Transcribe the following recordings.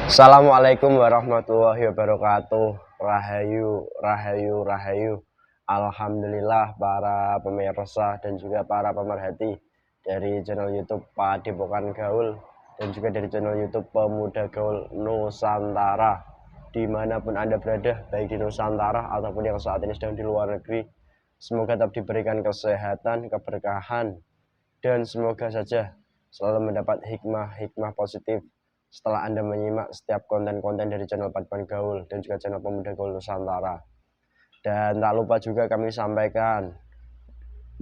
Assalamualaikum warahmatullahi wabarakatuh. Rahayu, rahayu, rahayu. Alhamdulillah para pemirsa dan juga para pemerhati dari channel YouTube Padepokan Gaul dan juga dari channel YouTube Pemuda Gaul Nusantara. Dimanapun Anda berada, baik di Nusantara ataupun yang saat ini sedang di luar negeri, semoga tetap diberikan kesehatan, keberkahan, dan semoga saja selalu mendapat hikmah-hikmah positif setelah Anda menyimak setiap konten-konten dari channel Padepokan Gaul dan juga channel Pemuda Gaul Nusantara. Dan tak lupa juga kami sampaikan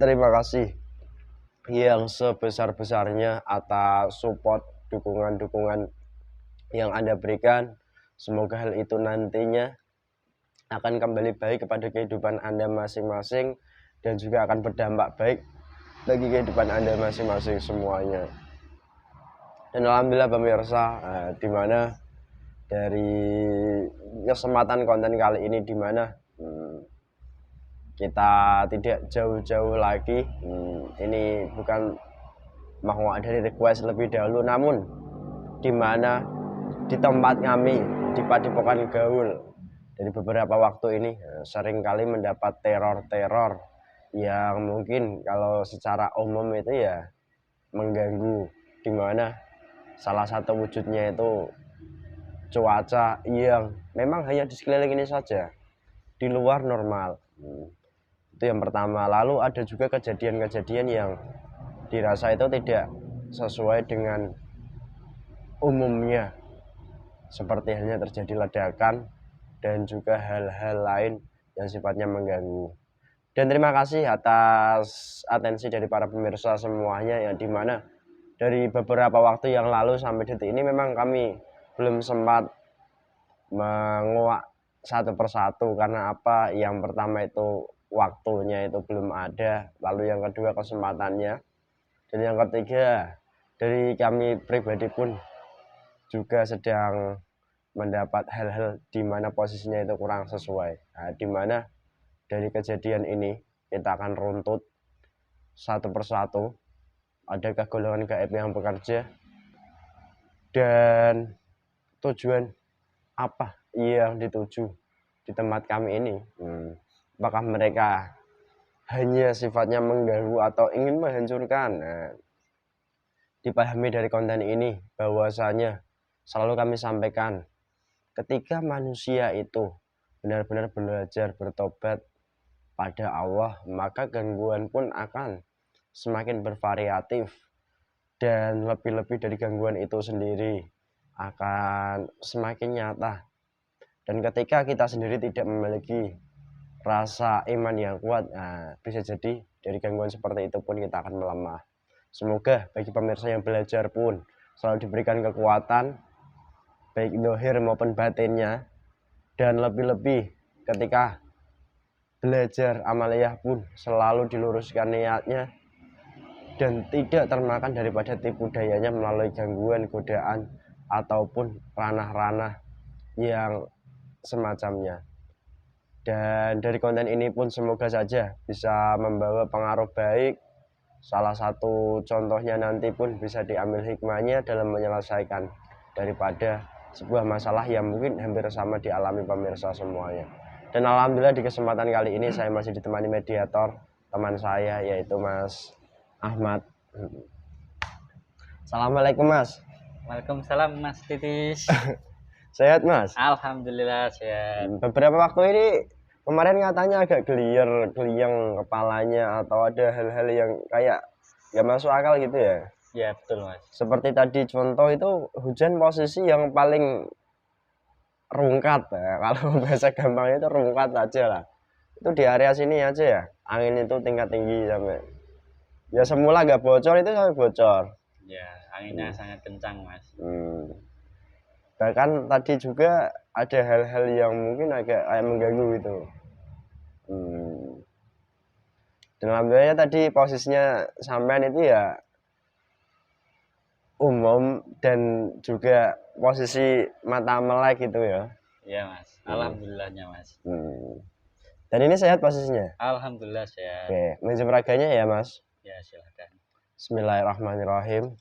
terima kasih yang sebesar-besarnya atas support dukungan-dukungan yang Anda berikan. Semoga hal itu nantinya akan kembali baik kepada kehidupan Anda masing-masing dan juga akan berdampak baik bagi kehidupan Anda masing-masing semuanya. Dan alhamdulillah pemirsa, di mana dari kesempatan konten kali ini di mana kita tidak jauh-jauh lagi, ini bukan mau dari request lebih dahulu, namun di mana di tempat kami di Padepokan Gaul dari beberapa waktu ini seringkali mendapat teror-teror yang mungkin kalau secara umum itu ya mengganggu, di mana salah satu wujudnya itu cuaca yang memang hanya di sekeliling ini saja, di luar normal. Itu yang pertama. Lalu ada juga kejadian-kejadian yang dirasa itu tidak sesuai dengan umumnya, seperti halnya terjadi ledakan dan juga hal-hal lain yang sifatnya mengganggu. Dan terima kasih atas atensi dari para pemirsa semuanya, yang dimana dari beberapa waktu yang lalu sampai detik ini memang kami belum sempat menguak satu persatu. Karena apa? Yang pertama itu waktunya itu belum ada, lalu yang kedua kesempatannya, dan yang ketiga dari kami pribadi pun juga sedang mendapat hal-hal di mana posisinya itu kurang sesuai. Di mana dari kejadian ini kita akan runtut satu persatu. Adakah golongan gaib yang bekerja, dan tujuan apa yang dituju di tempat kami ini? Apakah mereka hanya sifatnya mengganggu atau ingin menghancurkan? Dipahami dari konten ini bahwasanya selalu kami sampaikan, ketika manusia itu benar-benar belajar bertobat pada Allah, maka gangguan pun akan semakin bervariatif, dan lebih-lebih dari gangguan itu sendiri akan semakin nyata. Dan ketika kita sendiri tidak memiliki rasa iman yang kuat, bisa jadi dari gangguan seperti itu pun kita akan melemah. Semoga bagi pemirsa yang belajar pun selalu diberikan kekuatan baik zahir maupun batinnya, dan lebih-lebih ketika belajar amaliyah pun selalu diluruskan niatnya dan tidak termakan daripada tipu dayanya melalui gangguan, godaan, ataupun ranah-ranah yang semacamnya. Dan dari konten ini pun semoga saja bisa membawa pengaruh baik. Salah satu contohnya nanti pun bisa diambil hikmahnya dalam menyelesaikan daripada sebuah masalah yang mungkin hampir sama dialami pemirsa semuanya. Dan alhamdulillah di kesempatan kali ini saya masih ditemani mediator teman saya, yaitu Mas Ahmad. Assalamualaikum Mas. Waalaikumsalam Mas Titis. Sehat Mas? Alhamdulillah sehat. Beberapa waktu ini kemarin katanya agak geliang kepalanya, atau ada hal-hal yang kayak gak masuk akal gitu ya? Ya betul Mas. Seperti tadi contoh itu hujan posisi yang paling rungkat ya. Kalau bahasa gampangnya itu rungkat aja lah. Itu di area sini aja ya. Angin itu tingkat tinggi sampai. Ya semula gak bocor, itu sampai bocor. Ya anginnya sangat kencang Mas. Bahkan tadi juga ada hal-hal yang mungkin agak mengganggu gitu. Dan alhamdulillah tadi posisinya sampean itu ya umum, dan juga posisi mata melek gitu ya. Iya Mas. Alhamdulillahnya Mas. Dan ini sehat posisinya? Alhamdulillah sehat. Oke, minjem raganya ya Mas. Ya silakan. Bismillahirrahmanirrahim.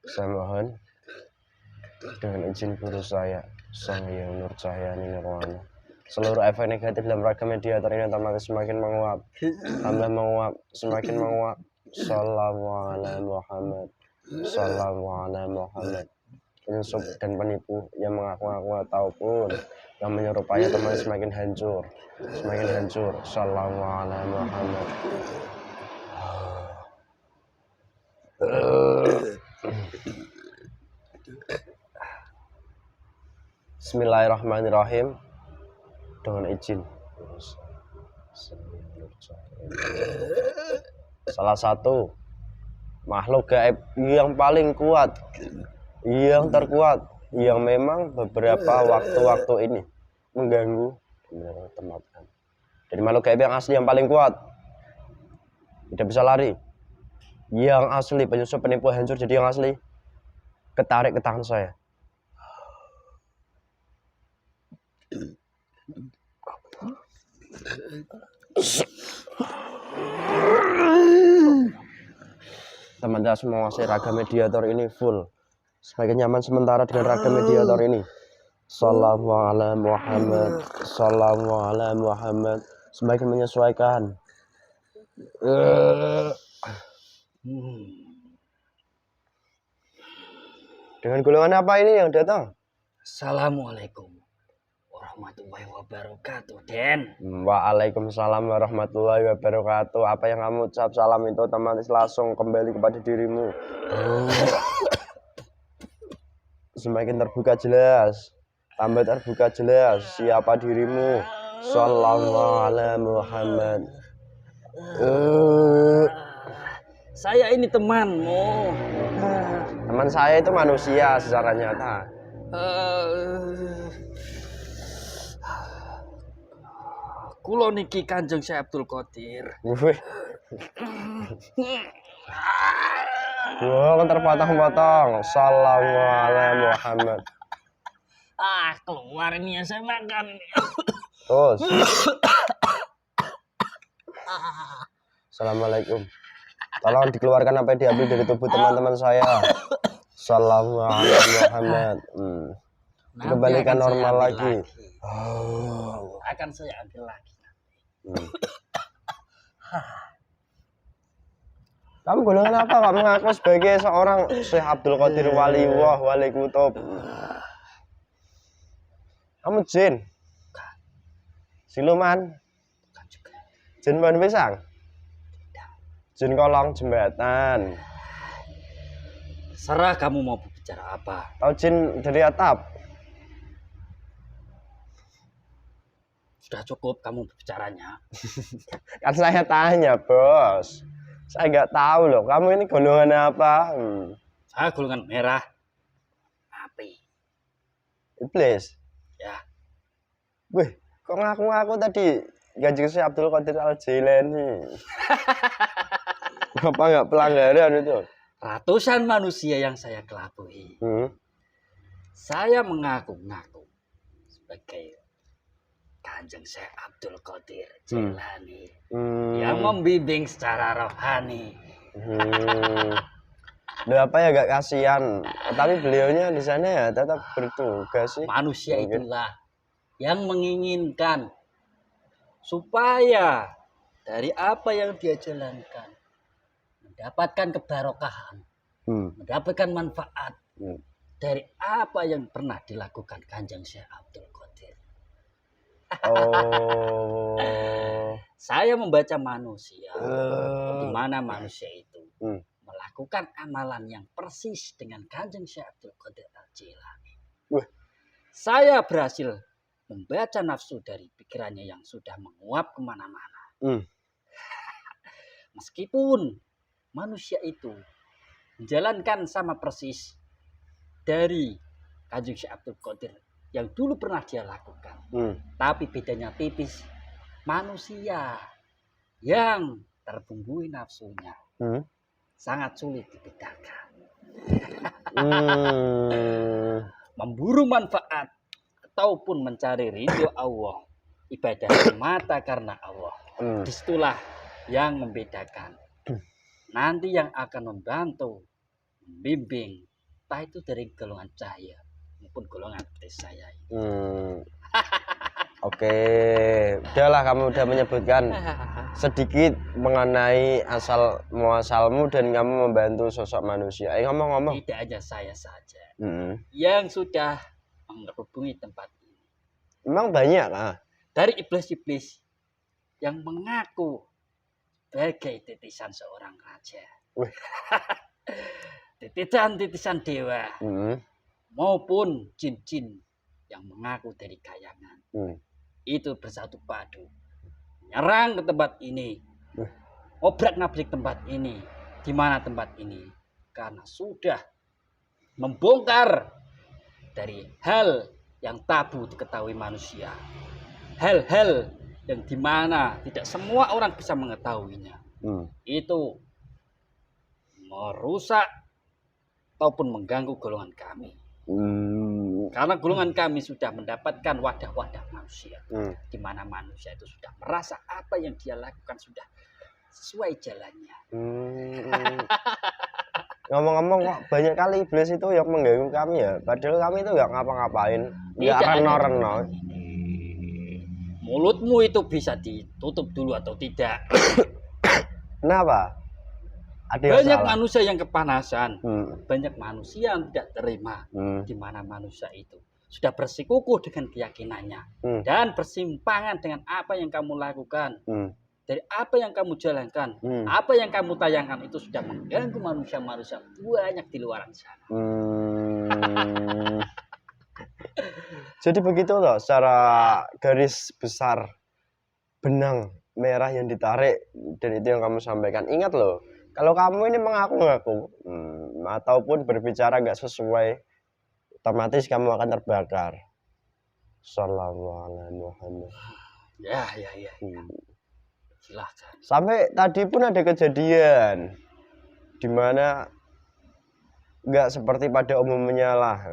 Saya mohon. dengan izin guru saya, Sang Hyang Nur Cahyani Nirwana. Seluruh efek negatif dalam ragam mediator ini otomatis semakin menguap, tambah menguap, semakin menguap. Sallallahu alaihi Muhammad, sallallahu alaihi Muhammad. Penyusup dan penipu yang mengaku-ngaku ataupun yang menyerupai otomatis semakin hancur, semakin hancur. Sallallahu alaihi Muhammad. Bismillahirrahmanirrahim. Dengan izin salah satu makhluk gaib yang paling kuat, yang terkuat, yang memang beberapa waktu-waktu ini mengganggu tempat kami. Jadi makhluk gaib yang asli yang paling kuat, tidak bisa lari, yang asli, penyusup penipu hancur jadi yang asli, ketarik ke tangan saya. Teman-teman semua menguasai ragam mediator ini full, semakin nyaman sementara dengan ragam mediator ini. Sallallahu alaihi Muhammad, sallallahu alaihi Muhammad, semakin menyesuaikan. Dengan golongan apa ini yang datang? Assalamualaikum warahmatullahi wabarakatuh, Den. Waalaikumsalam warahmatullahi wabarakatuh. Apa yang kamu ucap salam itu otomatis langsung kembali kepada dirimu. Semakin terbuka jelas, tambah terbuka jelas siapa dirimu. Sallallahu alaihi Muhammad. Saya ini temanmu. Teman saya itu manusia secara nyata. Kulo niki Kanjeng Syekh Abdul Qadir. Wih. Wah, kan terpotong-potong. Sallallahu alaihi Muhammad. Keluar ini yang saya makan. Terus. Assalamualaikum. Tolong dikeluarkan apa yang diambil dari tubuh teman-teman saya. Sallallahu alaihi Muhammad. Kembalikan normal lagi. Akan saya ambil lagi. Kamu golongan apa? Kamu ngaku sebagai seorang Syekh Abdul Qadir Waliullah Wali Kutub. Kamu jin? Siluman? Jin pohon pisang? Jin kolong jembatan? Serah kamu mau bicara apa. Atau jin dari atap? Sudah cukup kamu berbicaranya. Kan saya tanya, bos. Saya nggak tahu loh. Kamu ini golongan apa? Saya golongan merah. Api. Iblis. Ya. Wih, kok ngaku-ngaku tadi Kanjeng Syekh Abdul Qadir Al-Jailani? Apa nggak pelanggaran itu? Ratusan manusia yang saya kelabui. Saya mengaku-ngaku sebagai Kanjeng Syekh Abdul Qadir Jailani yang membimbing secara rohani. Loh, apa ya gak kasihan? Tapi beliaunya di sana ya tetap bertugas sih. Manusia itulah yang menginginkan supaya dari apa yang dia jalankan mendapatkan kebarokahan, mendapatkan manfaat dari apa yang pernah dilakukan Kanjeng Syekh Abdul Qadir. Saya membaca manusia, di mana manusia itu melakukan amalan yang persis dengan Kanjeng Syekh Abdul Qadir Al-Jailani. Saya berhasil membaca nafsu dari pikirannya yang sudah menguap kemana-mana. Meskipun manusia itu menjalankan sama persis dari Kanjeng Syekh Abdul Qadir yang dulu pernah dia lakukan. Tapi bedanya tipis. Manusia yang terbumbui nafsunya sangat sulit dibedakan. Memburu manfaat ataupun mencari ridho Allah, ibadah semata karena Allah. Disitulah yang membedakan. Nanti yang akan membantu, membimbing, entah itu dari golongan cahaya maupun golongan seperti saya. Oke, udahlah kamu udah menyebutkan sedikit mengenai asal muasalmu dan kamu membantu sosok manusia. Ngomong-ngomong. Tidak hanya saya saja yang sudah menghubungi tempat ini. Memang banyak lah. Dari iblis-iblis yang mengaku sebagai titisan seorang raja. Titisan dewa. Maupun jin-jin yang mengaku dari kayangan. Itu bersatu padu menyerang ke tempat ini, obrak-ngabrik tempat ini. Di mana tempat ini? Karena sudah membongkar dari hal yang tabu diketahui manusia, hal-hal yang dimana tidak semua orang bisa mengetahuinya. Itu merusak ataupun mengganggu golongan kami. Karena golongan kami sudah mendapatkan wadah-wadah manusia, di mana manusia itu sudah merasa apa yang dia lakukan sudah sesuai jalannya. Ngomong-ngomong kok banyak kali iblis itu yang mengganggu kami ya, padahal kami itu nggak ngapa-ngapain, nggak reno-reno. Mulutmu itu bisa ditutup dulu atau tidak? Kenapa? Banyak manusia yang kepanasan, banyak manusia yang tidak terima, di mana manusia itu sudah bersikukuh dengan keyakinannya dan bersimpangan dengan apa yang kamu lakukan, dari apa yang kamu jalankan, apa yang kamu tayangkan itu sudah mengganggu manusia-manusia banyak di luar sana. Jadi begitu loh, secara garis besar benang merah yang ditarik dan itu yang kamu sampaikan. Ingat loh. Kalau kamu ini mengaku-ngaku ataupun berbicara nggak sesuai, otomatis kamu akan terbakar. Sallallahu alaihi wasallam. Ya. Silahkan. Sampai tadi pun ada kejadian di mana nggak seperti pada umumnya lah.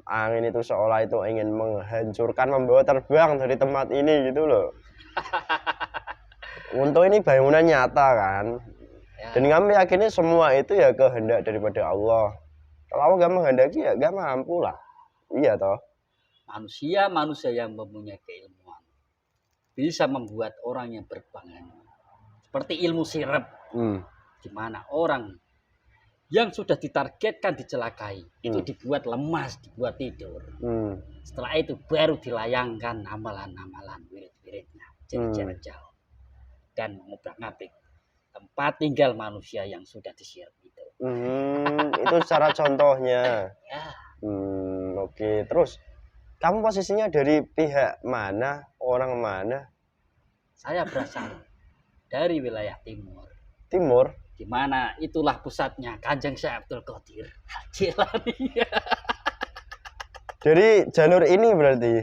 Angin itu seolah itu ingin menghancurkan, membawa terbang dari tempat ini gitu loh. Untuk ini bangunan nyata kan. Dan kami yakini semua itu ya kehendak daripada Allah. Kalau Allah gak menghendaki ya gak mampu lah. Iya toh. Manusia yang mempunyai keilmuan bisa membuat orang yang berbangga. Seperti ilmu sirep. Di mana orang yang sudah ditargetkan dicelakai itu dibuat lemas, dibuat tidur. Setelah itu baru dilayangkan amalan-amalan wirid-wiridnya, jarak jauh dan mengobrak-ngabrik tempat tinggal manusia yang sudah disirap itu. Itu secara contohnya. Oke. Terus kamu posisinya dari pihak mana, orang mana? Saya berasal dari wilayah timur. Timur? Di mana itulah pusatnya Kanjeng Syekh Abdul Qadir Jilani. Dari jalur ini berarti.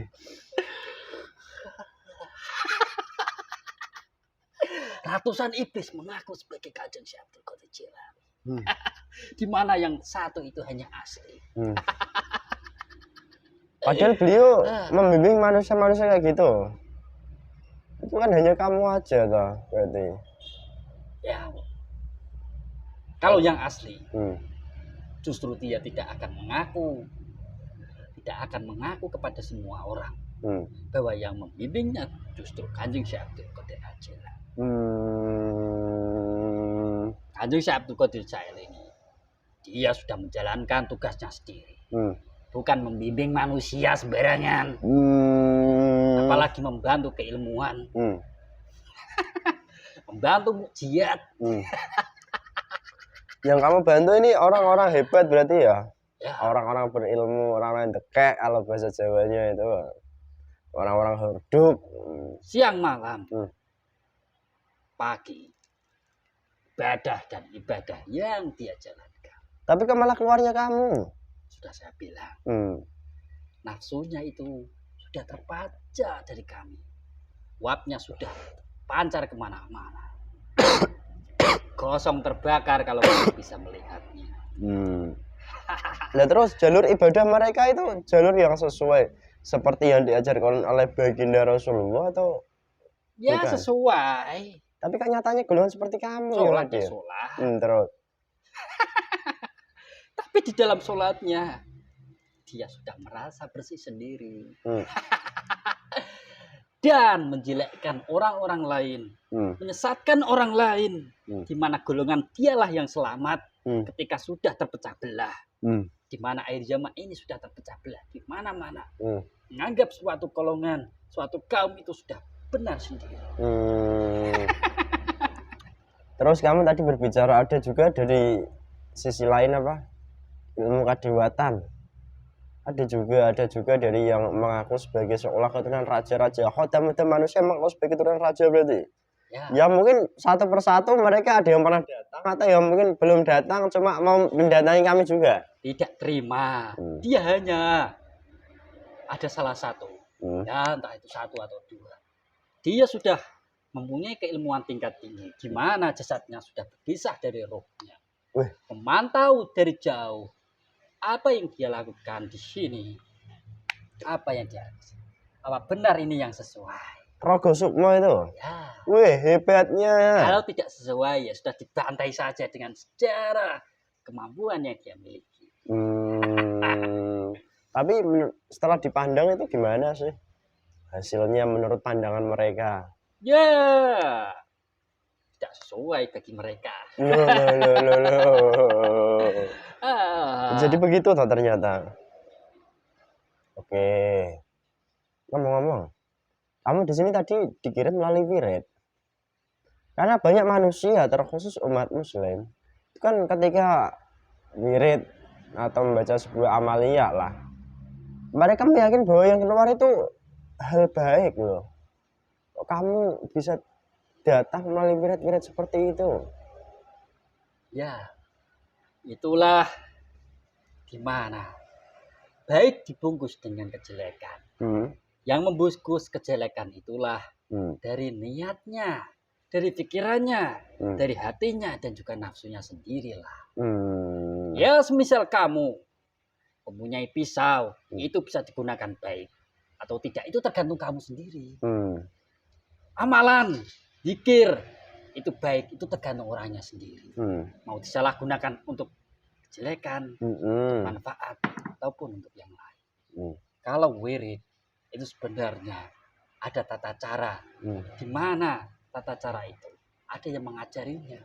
Ratusan iblis mengaku sebagai Kanjeng Syekh Abdul Qadir Jilani. Di mana yang satu itu hanya asli. Padahal beliau membimbing manusia-manusia kayak gitu. Itu kan hanya kamu aja toh, berarti. Ya. Kalau yang asli, justru dia tidak akan mengaku kepada semua orang bahwa yang membimbingnya justru Kanjeng Syekh Abdul Qadir Jilani. Kanjeng Syekh Abdul Qadir Jilani dia sudah menjalankan tugasnya sendiri, bukan membimbing manusia sembarangan, apalagi membantu keilmuan, membantu mukjizat. Yang kamu bantu ini orang-orang hebat berarti ya? Orang-orang berilmu, orang-orang dekek kalau bahasa Jawanya itu, orang-orang hurduk. Siang malam, pagi, ibadah dan ibadah yang dia jalankan. Tapi kok malah keluarnya kamu? Sudah saya bilang, nafsunya itu sudah terbaca dari kami. Uapnya sudah pancar kemana-mana. Kosong terbakar kalau kamu bisa melihatnya. Nah terus jalur ibadah mereka itu jalur yang sesuai seperti yang diajarkan oleh baginda Rasulullah atau ya bukan? Sesuai. Tapi kan nyatanya golongan seperti kamu. Sholatnya sholat. Terus. Tapi di dalam sholatnya dia sudah merasa bersih sendiri. Hmm. Dan menjelekkan orang-orang lain, menyesatkan orang lain, di mana golongan dialah yang selamat ketika sudah terpecah belah. Di mana akhir zaman ini sudah terpecah belah di mana-mana. Menganggap suatu golongan, suatu kaum itu sudah benar sendiri. Terus kamu tadi berbicara ada juga dari sisi lain apa? Ilmu kadewatan. Ada juga dari yang mengaku sebagai seolah keturunan raja-raja. Khodam itu manusia mengaku sebagai keturunan raja berarti. Ya mungkin satu persatu mereka ada yang pernah datang atau yang mungkin belum datang cuma mau mendatangi kami juga. Tidak terima. Dia hanya ada salah satu. Ya entah itu satu atau dua. Dia sudah mempunyai keilmuan tingkat tinggi. Gimana jasadnya sudah berpisah dari rohnya. Memantau dari jauh. Apa yang dia lakukan di sini? Apa benar ini yang sesuai? Rogo Sukmo itu? Ya. Wih, hebatnya. Kalau tidak sesuai ya sudah dibantai saja dengan sejarah kemampuan yang dia miliki. Tapi setelah dipandang itu gimana sih? Hasilnya menurut pandangan mereka? Ya, tidak sesuai bagi mereka. Jadi begitu toh ternyata. Oke. Ngomong-ngomong, kamu di sini tadi dikirim melalui wirid. Karena banyak manusia, terkhusus umat Muslim, itu kan ketika wirid atau membaca sebuah amaliyah lah, mereka meyakini bahwa yang keluar itu hal baik loh. Kok kamu bisa datang melalui wirid-wirid seperti itu? Ya, itulah di mana baik dibungkus dengan kejelekan. Yang membungkus kejelekan itulah dari niatnya, dari pikirannya, dari hatinya, dan juga nafsunya sendirilah. Ya, semisal kamu mempunyai pisau, itu bisa digunakan baik atau tidak, itu tergantung kamu sendiri. Amalan, zikir, itu baik, itu tergantung orangnya sendiri. Mau disalahgunakan untuk kejelekan, manfaat, ataupun untuk yang lain. Kalau wirid, itu sebenarnya ada tata cara. Di mana tata cara itu ada yang mengajarinya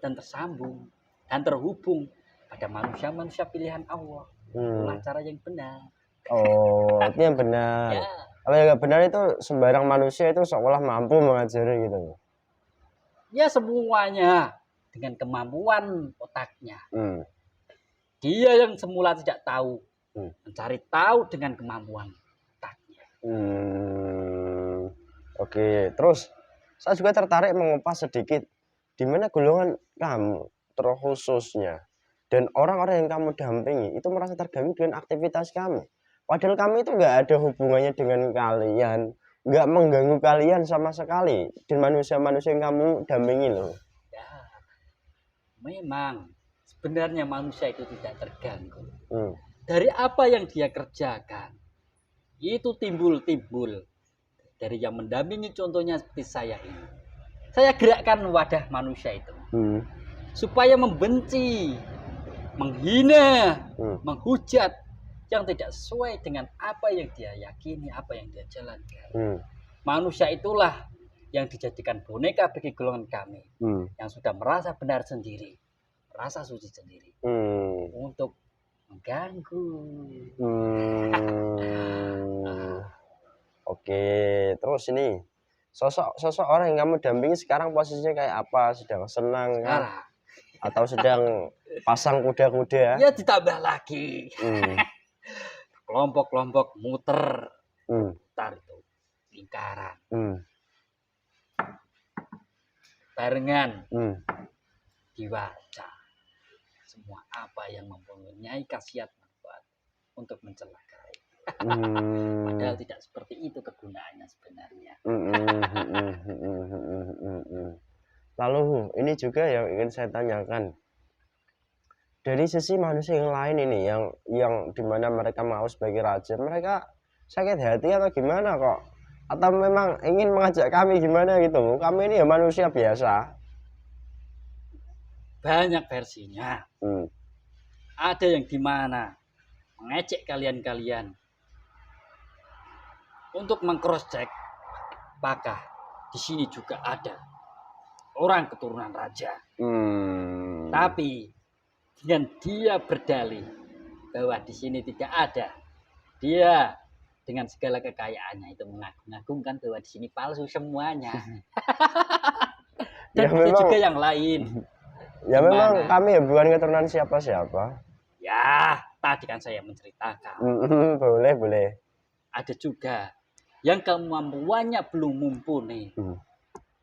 dan tersambung dan terhubung pada manusia-manusia pilihan Allah. Itulah cara yang benar. Oh, itu yang benar. Ya. Kalau yang nggak benar itu sembarang manusia itu seolah mampu mengajari gitu. Ya, semuanya dengan kemampuan otaknya. Dia yang semula tidak tahu mencari tahu dengan kemampuan otaknya. Oke, terus saya juga tertarik mengupas sedikit di mana golongan kamu terkhususnya dan orang-orang yang kamu dampingi itu merasa terganggu dengan aktivitas kami. Padahal kami itu nggak ada hubungannya dengan kalian, nggak mengganggu kalian sama sekali dan manusia-manusia yang kamu dampingi loh. Ya, memang sebenarnya manusia itu tidak terganggu. Dari apa yang dia kerjakan, itu timbul dari yang mendampingi, contohnya seperti saya ini. Saya gerakkan wadah manusia itu supaya membenci, menghina, menghujat yang tidak sesuai dengan apa yang dia yakini, apa yang dia jalankan. Manusia itulah yang dijadikan boneka bagi golongan kami yang sudah merasa benar sendiri, merasa suci sendiri untuk mengganggu. Oke, terus ini sosok orang yang kamu dampingi sekarang posisinya kayak apa? Sedang senang kan? Atau sedang pasang kuda-kuda? Ya, ditambah lagi. Kelompok-kelompok muter itu lingkaran. Barengan dibaca semua apa yang mempunyai khasiat manfaat untuk mencelakai. Padahal tidak seperti itu kegunaannya sebenarnya. Lalu ini juga yang ingin saya tanyakan. Dari sisi manusia yang lain ini yang dimana mereka mau sebagai raja, mereka sakit hati atau gimana kok? Atau memang ingin mengajak kami gimana gitu? Kami ini ya manusia biasa. Banyak versinya. Ada yang dimana mengecek kalian-kalian untuk meng-cross check apakah di sini juga ada orang keturunan raja. Tapi dengan dia berdalih bahwa di sini tidak ada, dia dengan segala kekayaannya itu mengagung-agungkan bahwa di sini palsu semuanya. Dan Ya, itu memang- juga yang lain. Ya memang Gimana? kami ya bukan keturunan siapa-siapa. Ya, tadi kan saya menceritakan. Boleh. Ada juga yang kemampuannya belum mumpuni.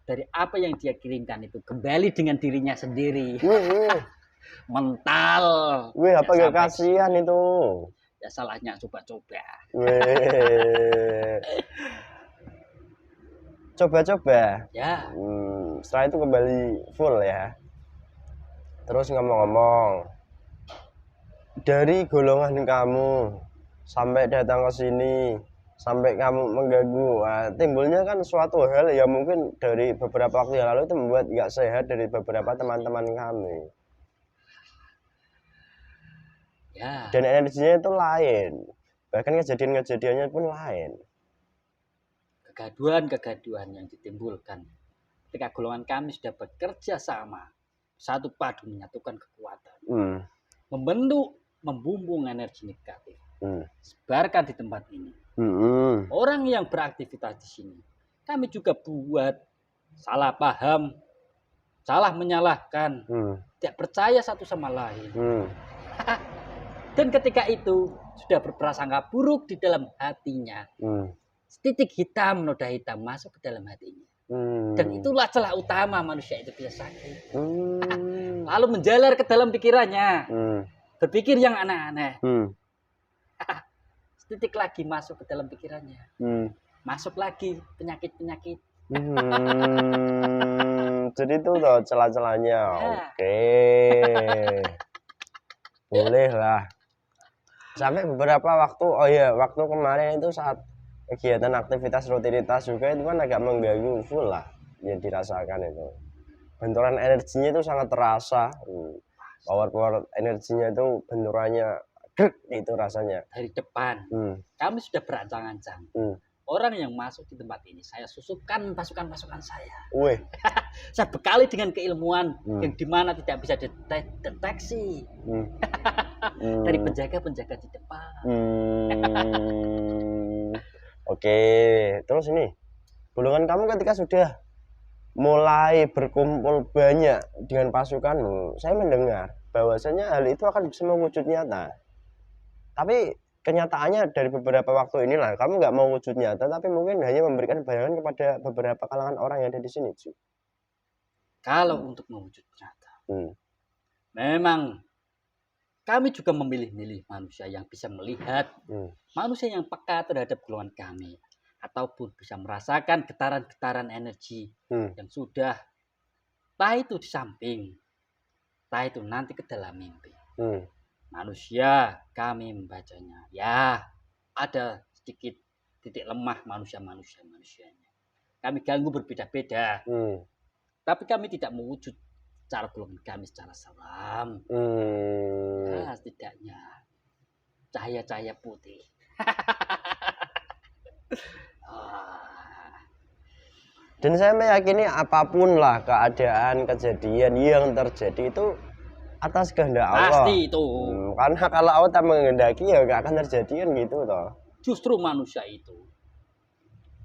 Dari apa yang dia kirimkan itu kembali dengan dirinya sendiri. Mental. Wih, apa Ya, gak sampai kasihan sini. itu? Ya salahnya coba-coba. Wih. Coba-coba. Ya, Setelah itu kembali full ya. Terus ngomong-ngomong, dari golongan kamu sampai datang ke sini, sampai kamu mengganggu, timbulnya kan suatu hal yang mungkin dari beberapa waktu yang lalu itu membuat nggak sehat dari beberapa teman-teman kami. ya. Dan energinya itu lain, bahkan kejadian-kejadiannya pun lain. Kegaduhan-kegaduhan yang ditimbulkan ketika golongan kami sudah bekerja sama, satu padu menyatukan kekuatan, membentuk, membumbung energi negatif, sebarkan di tempat ini. Orang yang beraktivitas di sini, kami juga buat salah paham, salah menyalahkan, tidak percaya satu sama lain. Dan ketika itu sudah berprasangka buruk di dalam hatinya, titik hitam, noda hitam masuk ke dalam hatinya. Dan itulah celah utama manusia itu bisa sakit. Lalu menjalar ke dalam pikirannya, berpikir yang aneh-aneh. Titik lagi masuk ke dalam pikirannya, masuk lagi penyakit-penyakit. Jadi itu tuh celah-celahnya. Oke. Boleh lah. Sampai beberapa waktu, waktu kemarin itu saat kegiatan aktivitas rutinitas juga itu kan agak mengganggu full lah yang dirasakan itu. Benturan energinya itu sangat terasa. Power energinya itu benturannya itu rasanya dari depan. Kami sudah berancang-ancang. Orang yang masuk di tempat ini saya susupkan pasukan-pasukan saya. Saya bekali dengan keilmuan yang dimana tidak bisa deteksi dari penjaga-penjaga di depan. Oke, terus ini golongan kamu ketika sudah mulai berkumpul banyak dengan pasukanmu, saya mendengar bahwasanya hal itu akan bisa mewujud nyata. Tapi kenyataannya dari beberapa waktu inilah kamu nggak mau wujud nyata, tapi mungkin hanya memberikan bayangan kepada beberapa kalangan orang yang ada di sini. Kalau untuk mewujud nyata, memang kami juga memilih-milih manusia yang bisa melihat, manusia yang peka terhadap golongan kami, ataupun bisa merasakan getaran-getaran energi yang sudah, entah itu di samping, entah itu nanti ke dalam mimpi. Manusia kami membacanya, ya ada sedikit titik lemah manusianya. Kami ganggu berbeda-beda, tapi kami tidak mewujud cara golongan kami secara seram. Ya, setidaknya cahaya-cahaya putih. Dan saya meyakini apapun lah keadaan kejadian yang terjadi itu atas kehendak Allah. Pasti itu. Karena kalau Allah tak menghendaki ya gak akan terjadi kan gitu toh. Justru manusia itu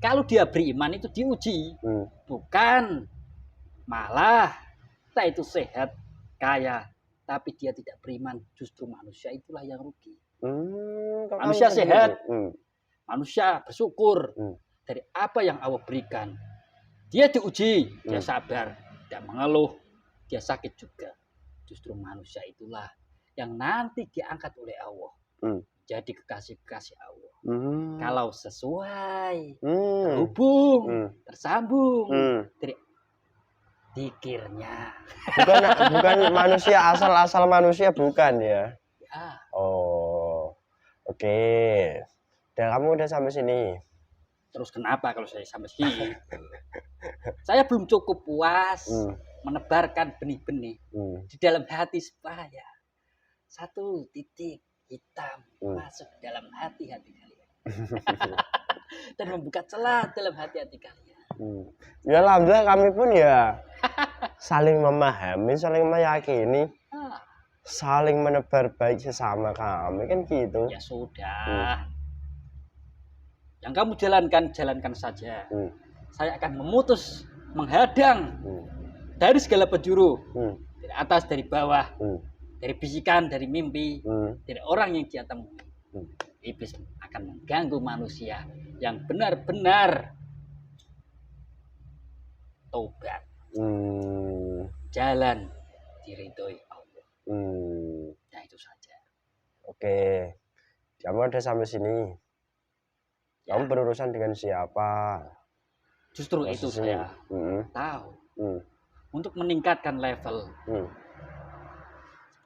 kalau dia beriman itu diuji, bukan malah kita itu sehat, kaya, tapi dia tidak beriman, justru manusia itulah yang rugi. Manusia sehat, manusia bersyukur dari apa yang Allah berikan. Dia diuji, dia sabar, tidak mengeluh, dia sakit juga. Justru manusia itulah yang nanti diangkat oleh Allah, jadi kekasih-kekasih Allah. Kalau sesuai, terhubung, tersambung dari pikirnya. Bukan manusia asal manusia, bukan ya? Ya. Oh, oke. Dan kamu udah sampai sini. Terus kenapa kalau saya sampai sini? Saya belum cukup puas menebarkan benih-benih di dalam hati supaya satu titik hitam masuk dalam hati-hati kalian. Dan membuka celah dalam hati-hati kalian. Ya alhamdulillah kami pun ya saling memahami, saling meyakini, saling menebar baik sesama kami kan gitu. Ya sudah. Yang kamu jalankan saja. Saya akan memutus, menghadang dari segala penjuru, dari atas, dari bawah, dari bisikan, dari mimpi, dari orang yang dia temui. Iblis akan mengganggu manusia yang benar-benar tobat, jalan diridhoi Allah. Nah itu saja. Oke, kamu ada sampai sini. Kamu berurusan dengan siapa? Justru itu saya tahu. Untuk meningkatkan level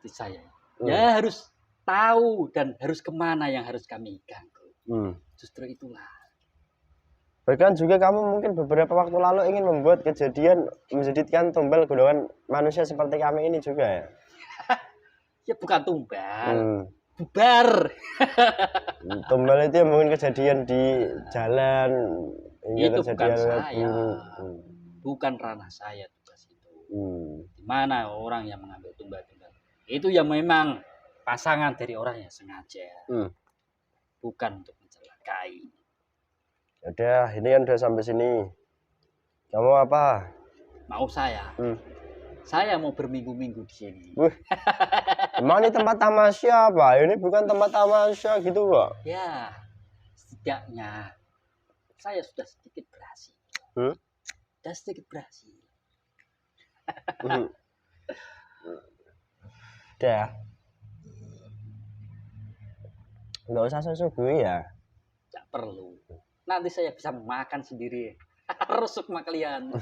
seperti saya, ya harus tahu dan harus kemana yang harus kami ganggu. Justru itulah. Bahkan juga kamu mungkin beberapa waktu lalu ingin membuat kejadian menjadikan tumbal golongan manusia seperti kami ini juga ya? Ya bukan tumbal, bubar. Tumbal itu yang mungkin kejadian di jalan. Itu bukan saya, bukan ranah saya tugas itu. Di mana orang yang mengambil tumbal-tumbal itu yang memang pasangan dari orang yang sengaja, bukan untuk mencelakai. Udah, ini kan udah sampai sini. Kamu apa? Mau saya? Saya mau berminggu-minggu di sini. Emang ini tempat tamasya apa? Ini bukan tempat tamasya gitu kok. Ya, setidaknya saya sudah sedikit berhasil. Sudah sedikit berhasil. Udah. Nggak usah sesuguhi ya. Tidak perlu. Nanti saya bisa makan sendiri. Rusuk sama kalian.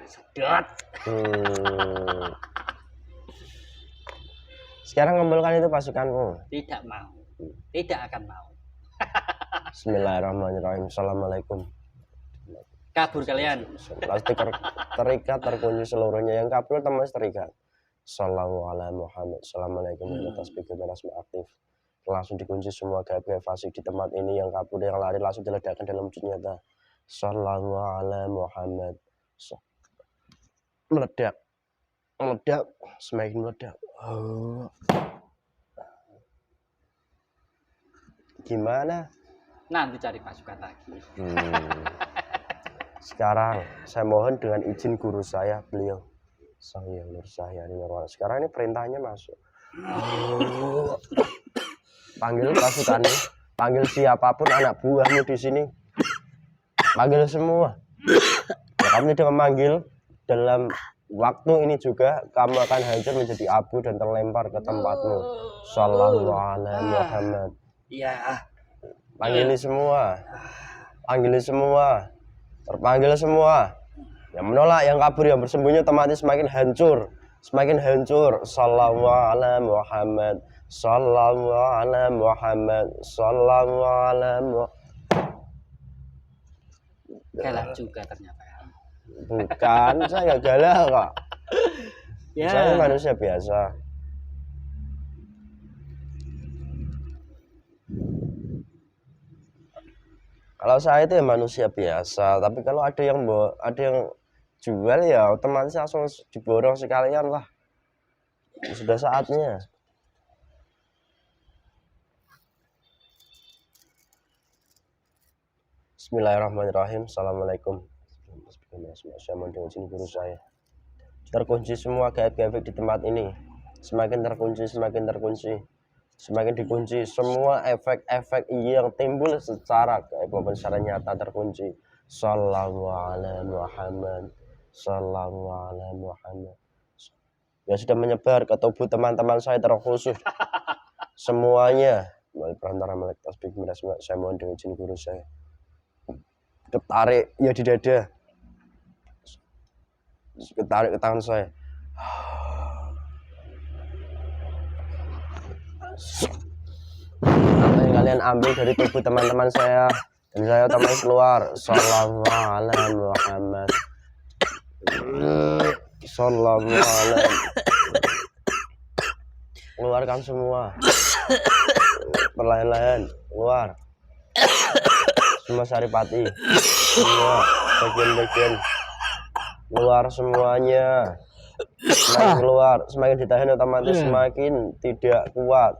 Sedot. Sekarang kumpulkan itu pasukanmu. Tidak mau. Tidak akan mau. Bismillahirrahmanirrahim. Assalamualaikum. Kabur kalian. Plastik terikat terkunci seluruhnya. Yang kabur teman terikat. Assalamualaikum warahmatullahi wabarakatuh. Aktif. Langsung dikunci semua gaib-gaib fasik di tempat ini. Yang kabur yang lari langsung diledakkan dalam wujud nyata. Sallallahu Muhammad. Meledak, meledak, semakin meledak. Gimana? Nanti cari pasukan lagi. Sekarang saya mohon dengan izin guru saya, beliau Sang Hyang Nur Sahyani Nurwala. Sekarang ini perintahnya masuk. Panggil pasukannya, panggil siapapun anak buahmu di sini, panggil semua. Ya, kami tidak memanggil dalam waktu ini juga kamu akan hancur menjadi abu dan terlempar ke tempatmu. Sallallahu alaihi Muhammad. Iya. Panggil semua, panggil semua, terpanggil semua. Yang menolak, yang kabur, yang bersembunyi otomatis semakin hancur, semakin hancur. Sallallahu alaihi Muhammad. Sallallahu alaihi Muhammad. Sallallahu alaihi Muhammad. Galak juga ternyata. Bukan, saya gak galak kok. Ya. Saya manusia biasa. Kalau saya itu ya manusia biasa, tapi kalau ada yang jual ya otomatis langsung diborong sekalian lah. Sudah saatnya. Bismillahirrahmanirrahim. Assalamualaikum. Saya mau dengan sini guru saya. Terkunci semua gaib-gaib di tempat ini. Semakin terkunci, semakin terkunci. Semakin dikunci, semua efek-efek yang timbul secara gaib maupun secara nyata terkunci. Sallallahu alaihi Muhammad. Sallallahu alaihi Muhammad. Ya sudah menyebar ke tubuh teman-teman saya terkhusus. Semuanya. Melalui perantara malaikat tasbih saya mohon dengan izin guru saya. Ketarik ya di dada. Ketarik ke tangan saya. Apa yang kalian ambil dari tubuh teman-teman saya dan saya otomatis keluar. Sallallahu alaihi Muhammad. Sallallahu alaihi. keluarkan semua. Perlahan-lahan keluar. Semua saripati, semua bagian-bagian keluar semuanya. Semakin keluar, semakin ditahan otomatis semakin tidak kuat.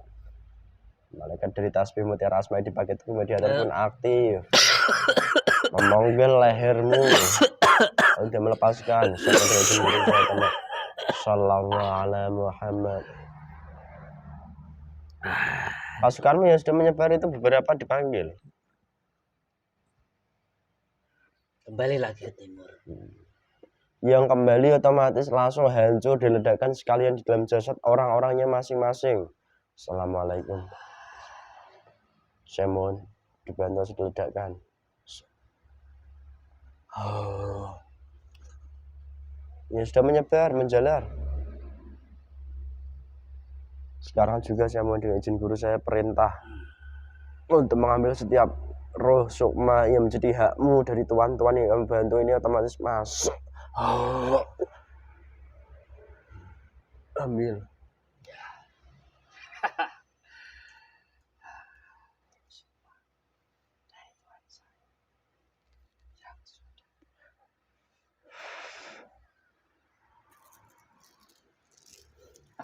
Malaikat dari tasbih mutiara asma di paket mediator pun aktif, memonggol lehermu untuk melepaskan. Sallallahu ala Muhammad. Pasukanmu yang sudah menyebar itu beberapa dipanggil. Kembali lagi ke timur. Yang kembali otomatis langsung hancur, diledakkan sekalian di dalam jasad orang-orangnya masing-masing. Assalamualaikum. Saya mohon dibantu diledakkan. Ya sudah menyebar, menjalar. Sekarang juga saya mohon dengan izin guru saya perintah untuk mengambil setiap roh sukma yang menjadi hakmu dari tuan-tuan yang membantu ini otomatis masuk. Ambil.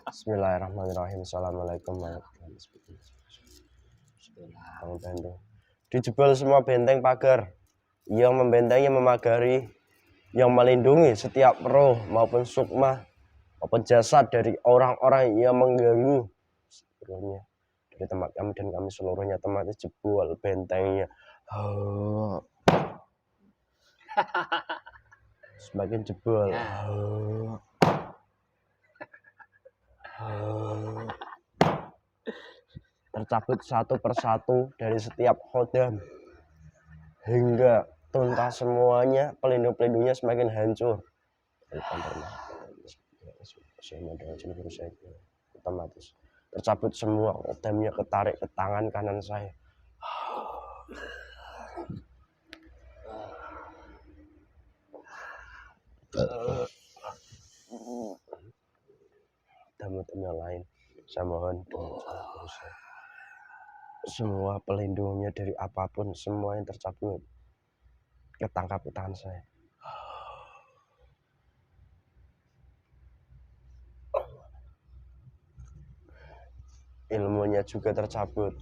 Bismillahirrahmanirrahim. Assalamualaikum warahmatullahi wabarakatuh. Dijebol semua benteng pagar yang membentengi, memagari, yang melindungi setiap roh maupun sukma maupun jasad dari orang-orang yang mengganggu seluruhnya dari tempat kami dan kami seluruhnya otomatis jebol bentengnya. Semakin jebol. Tercabut satu persatu dari setiap khodam hingga tuntas semuanya, pelindung-pelindungnya semakin hancur. Otomatis tercabut semua, khodamnya ketarik ke tangan kanan saya. Tamu-tamu yang lain, saya mohon semua pelindungnya dari apapun, semua yang tercabut ketangkap ke tangan saya. Ilmunya juga tercabut,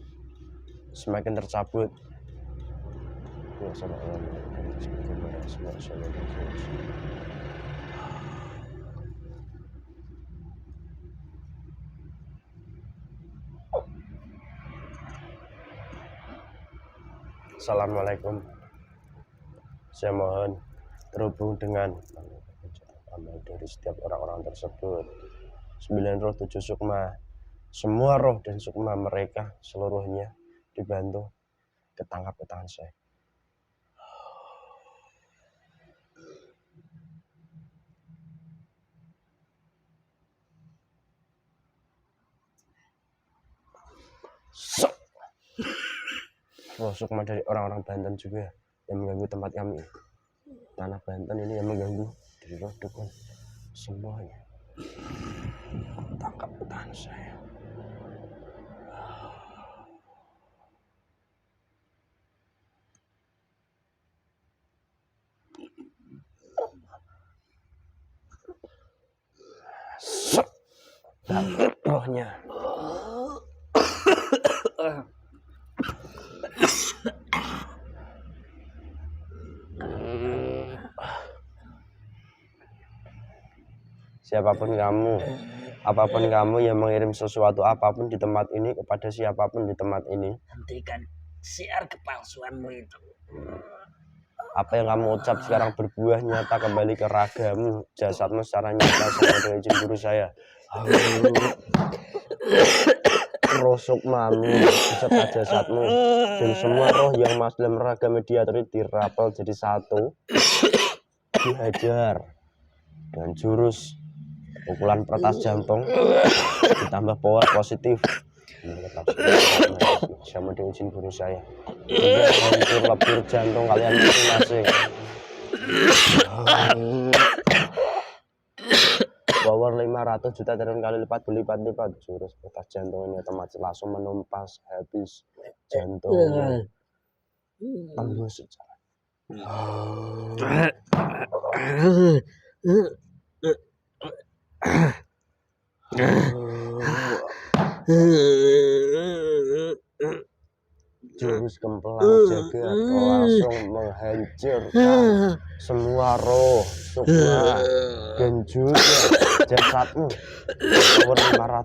semakin tercabut. Assalamualaikum. Saya mohon terhubung dengan amal dari setiap orang-orang tersebut. 9 roh 7 sukma. Semua roh dan sukma mereka seluruhnya dibantu ketangkap ke tangan saya. Roh sukma dari orang-orang Banten juga yang mengganggu tempat kami. Tanah Banten ini yang mengganggu dari roh dukun semuanya. Tangkap ke tangan saya. Rohnya. Siapapun kamu, apapun kamu yang mengirim sesuatu apapun di tempat ini kepada siapapun di tempat ini, hentikan siar kepalsuanmu itu. Apa yang kamu ucap sekarang berbuah nyata kembali ke ragamu, jasadmu secara nyata sama dengan izin guru saya. Roh sukmamu beserta jasadmu dan semua roh yang masuk dalam raga mediator dirapel jadi satu, dihajar dengan jurus pukulan peretas jantung ditambah power positif. Sama dengan izin guru saya. Hingga hancur lebur jantung kalian masing-masing. Bahwa power 500 juta triliun kali lipat berlipat-lipat. Jurus bekas jantung ini otomatis langsung menumpas habis jantungnya. Tembus secara. Jurus kempelang jagat langsung menghancurkan semua roh, sukma, dan juga jasadmu. Power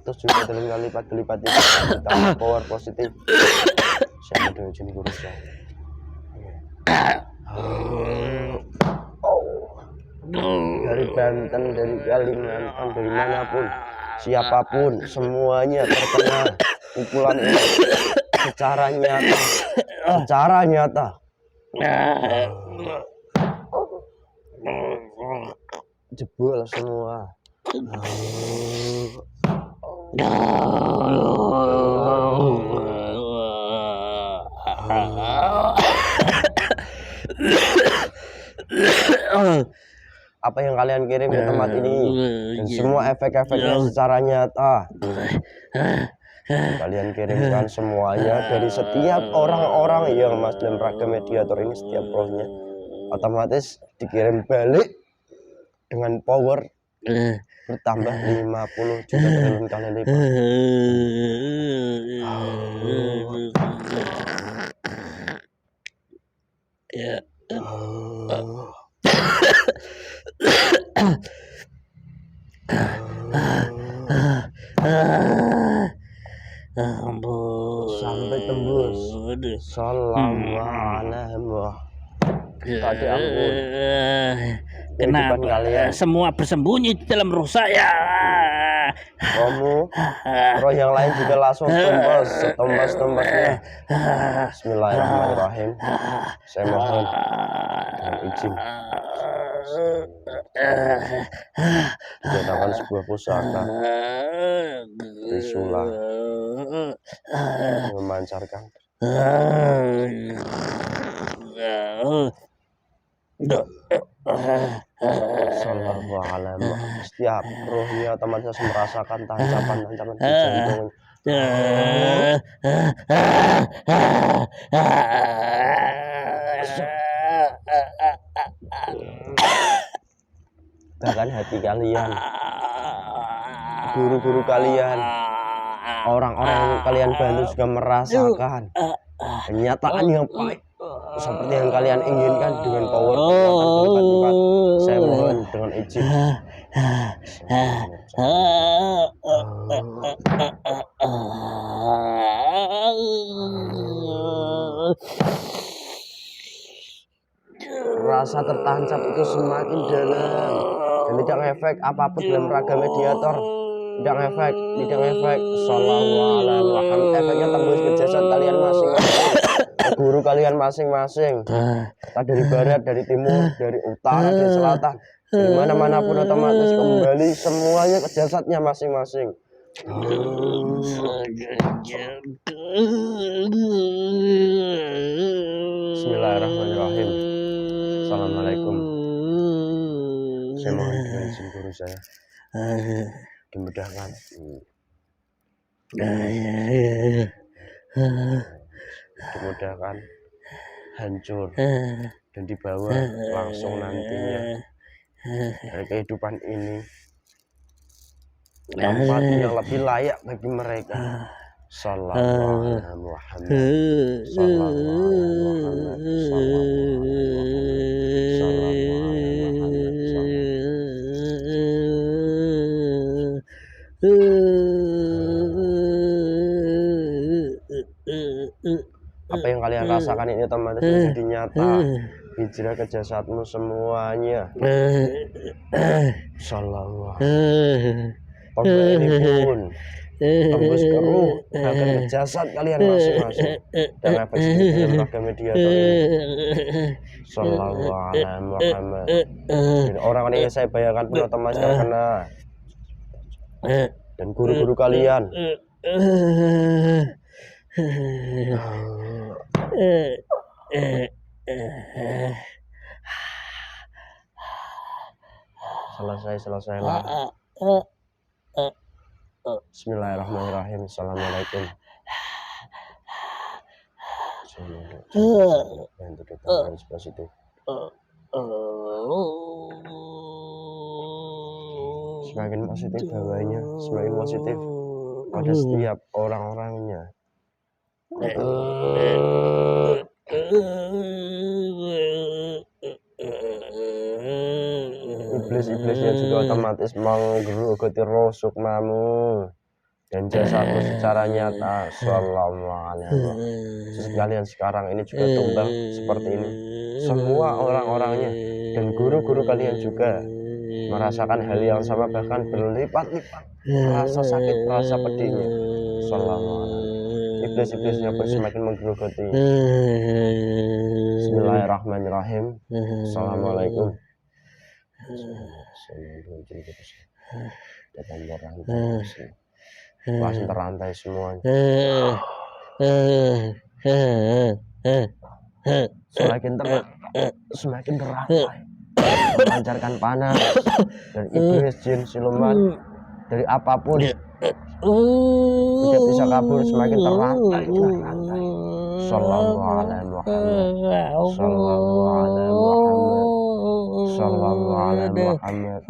500 juta triliun kali lipat berlipat-lipat ditambah power positif. Saya mau izin guru saya. Dari Banten, dari Kalimantan, dari manapun, siapapun, semuanya terkena pukulan ini secara nyata. Jebol semua. Apa yang kalian kirim ke tempat ini dan semua efek-efeknya secara nyata kalian kirimkan semuanya dari setiap orang-orang yang mas dalam ragam mediator ini, setiap rohnya otomatis dikirim balik dengan power bertambah 50 juta triliun kali lipat. Sampai tembus. Assalamualaikum. Tadi ampun. Kenapa kalian semua bersembunyi di dalam roh saya? Kamu, roh yang lain juga langsung tembus-tembusnya. Bismillahirrahmanirrahim. Saya mohon dengan izin dijadikan sebuah pusaka Trisula memancarkan Sallallahu alaihi wasallam. Setiap rohnya otomatis merasakan tancapan-tancapan di jantung. Bahkan hati kalian, guru-guru kalian, orang-orang yang kalian bantu juga merasakan kenyataan yang pahit seperti yang kalian inginkan dengan power berlipat-lipat. Saya mohon dengan izin. Rasa tertancap itu semakin dalam dan tidak ngefek apapun dalam raga mediator. Tidak ngefek. Sallallahu alaihi wasallam. Efeknya tembus ke jasad kalian masing-masing, ke guru kalian masing-masing. Entah dari barat, dari timur, dari utara, dari selatan, dari mana-mana pun otomatis kembali semuanya ke jasadnya masing-masing. Bismillahirrahmanirrahim. Assalamualaikum. Saya mohon dengan izin guru saya dimudahkan. Dimudahkan, hancur dan dibawa langsung nantinya dari kehidupan ini tempat yang lebih layak bagi mereka. Sallallahu alaihi Muhammad. Sallallahu Apa yang kalian rasakan ini otomatis menjadi nyata. Hijrah ke jasadmu semuanya. Sallallahu alaihi ini pun tembus ke ruh, bahkan ke jasad kalian masing-masing. Dan efek sedikit dalam raga mediator ini. Sallallahu alaihi Muhammad. Orang-orang yang saya bayangkan pun otomatis terkena. Dan guru-guru kalian. Selesailah. Bismillahirrahmanirrahim. Assalamualaikum. Untuk ditambah positif. Semakin positif hawanya, semakin positif pada setiap orang-orangnya. Iblis-iblisnya juga otomatis menggerogoti roh sukmamu dan jasadmu secara nyata. Sallallahu. Sekalian sekarang ini juga tumbang seperti ini. Semua orang-orangnya dan guru-guru kalian juga merasakan hal yang sama, bahkan berlipat-lipat rasa sakit, rasa pedihnya. Sallallahu. Iblis-iblisnya pun semakin menggerogoti. Bismillahirrahmanirrahim. Assalamualaikum. Langsung terantai semuanya. Semakin terang, semakin terantai, memancarkan panas dari iblis, jin, siluman, dari apapun tidak bisa kabur, semakin terantai. Sallallahu alaihi Muhammad, sallallahu alaihi Muhammad, sallallahu alaihi Muhammad.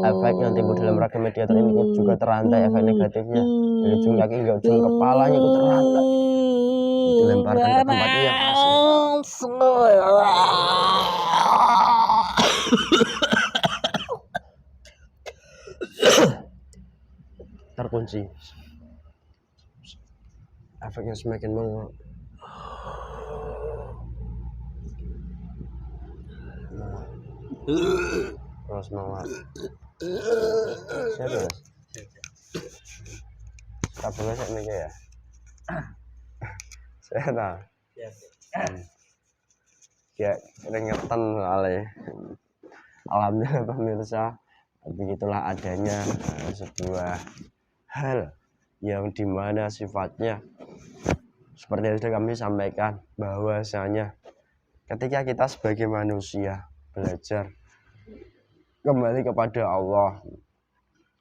Efek yang timbul dalam ragam mediator ini juga terantai, efek negatifnya dari ujung kaki hingga ujung kepalanya itu terantai, dilemparkan ke tempatnya yang asli. Terkunci. Efeknya semakin menguat. Terus menguat. Siapa mas? Tabungnya saya mikir ya. Saya tahu. Ya keringetan soalnya. Alhamdulillah pemirsa, begitulah adanya sebuah hal yang dimana sifatnya seperti yang sudah kami sampaikan, bahwasanya ketika kita sebagai manusia belajar kembali kepada Allah,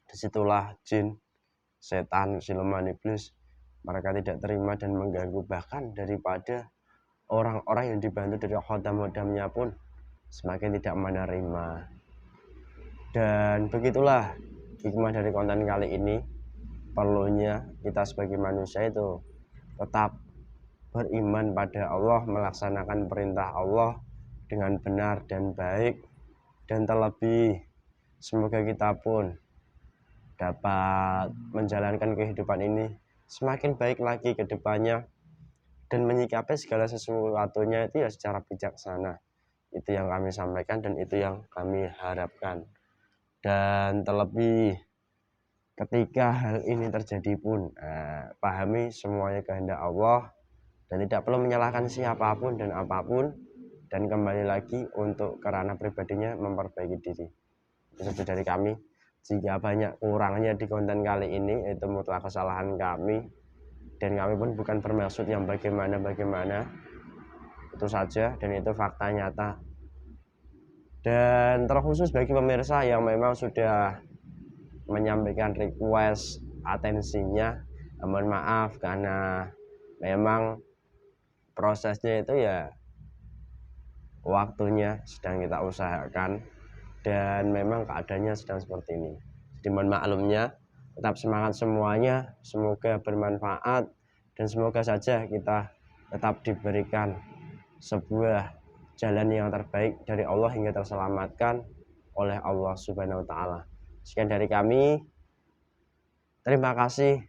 disitulah jin, setan, siluman, iblis mereka tidak terima dan mengganggu, bahkan daripada orang-orang yang dibantu dari khodam-khodamnya pun semakin tidak menerima. Dan begitulah hikmah dari konten kali ini. Perlunya kita sebagai manusia itu tetap beriman pada Allah, melaksanakan perintah Allah dengan benar dan baik, dan terlebih semoga kita pun dapat menjalankan kehidupan ini semakin baik lagi ke depannya dan menyikapi segala sesuatunya itu ya secara bijaksana. Itu yang kami sampaikan dan itu yang kami harapkan. Dan terlebih ketika hal ini terjadi pun pahami semuanya kehendak Allah dan tidak perlu menyalahkan siapapun dan apapun, dan kembali lagi untuk kerana pribadinya memperbaiki diri. Itu saja dari kami. Jika banyak kurangnya di konten kali ini, itu mutlak kesalahan kami, dan kami pun bukan bermaksud yang bagaimana. Itu saja, dan itu fakta nyata. Dan terkhusus bagi pemirsa yang memang sudah menyampaikan request atensinya, mohon maaf karena memang prosesnya itu ya waktunya sedang kita usahakan dan memang keadaannya sedang seperti ini. Jadi mohon maklumnya, tetap semangat semuanya, semoga bermanfaat dan semoga saja kita tetap diberikan sebuah jalan yang terbaik dari Allah hingga terselamatkan oleh Allah Subhanahu wa taala. Sekian dari kami. Terima kasih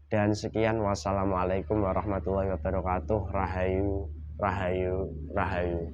dan sekian. Wassalamualaikum warahmatullahi wabarakatuh. Rahayu, rahayu, rahayu.